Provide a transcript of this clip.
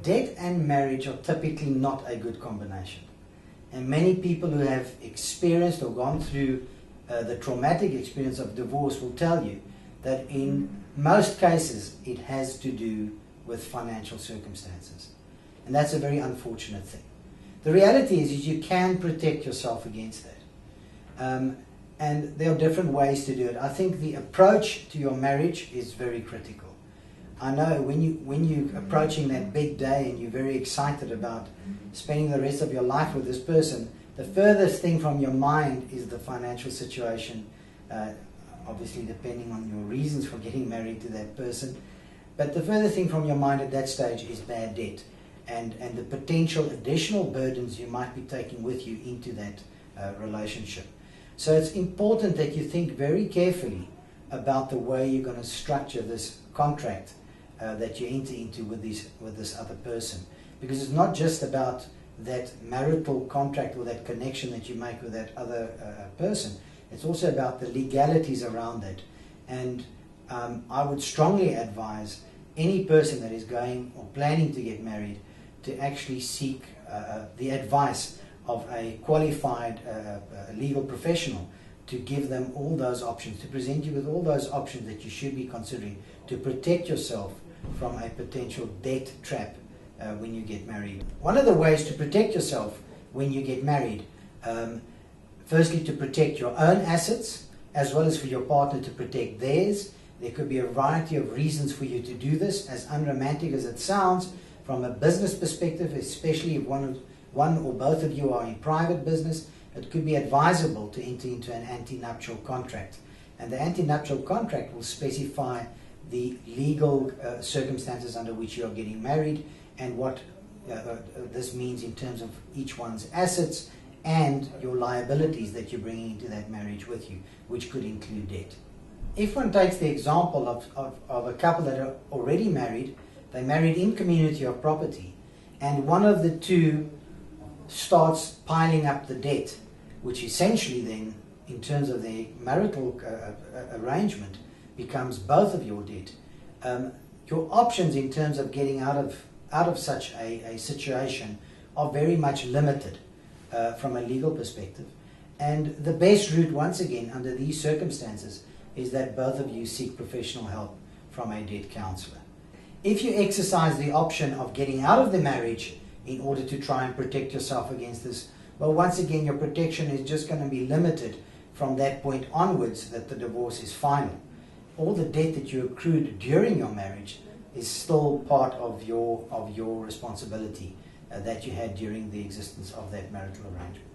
Debt and marriage are typically not a good combination. And many people who have experienced or gone through the traumatic experience of divorce will tell you that in most cases it has to do with financial circumstances. And that's a very unfortunate thing. The reality is you can protect yourself against that. And there are different ways to do it. I think the approach to your marriage is very critical. I know when you're approaching that big day and you're very excited about spending the rest of your life with this person, the furthest thing from your mind is the financial situation, obviously depending on your reasons for getting married to that person. But the furthest thing from your mind at that stage is bad debt and the potential additional burdens you might be taking with you into that relationship. So it's important that you think very carefully about the way you're going to structure this contract that you enter into with this other person. Because it's not just about that marital contract or that connection that you make with that other person. It's also about the legalities around it. And I would strongly advise any person that is going or planning to get married to actually seek the advice of a qualified legal professional to give them all those options, to present you with all those options that you should be considering to protect yourself from a potential debt trap when you get married. One of the ways to protect yourself when you get married, firstly to protect your own assets as well as for your partner to protect theirs. There could be a variety of reasons for you to do this, as unromantic as it sounds. From a business perspective, especially if one or both of you are in private business, it could be advisable to enter into an antenuptial contract. And the antenuptial contract will specify the legal circumstances under which you are getting married and what this means in terms of each one's assets and your liabilities that you're bringing into that marriage with you, which could include debt. If one takes the example of a couple that are already married, they married in community of property, and one of the two starts piling up the debt, which essentially then, in terms of the marital arrangement, becomes both of your debt. Your options in terms of getting out of such a situation are very much limited from a legal perspective. And the best route, once again, under these circumstances, is that both of you seek professional help from a debt counselor. If you exercise the option of getting out of the marriage in order to try and protect yourself against this, well, once again, your protection is just going to be limited from that point onwards that the divorce is final. All the debt that you accrued during your marriage is still part of your responsibility that you had during the existence of that marital arrangement.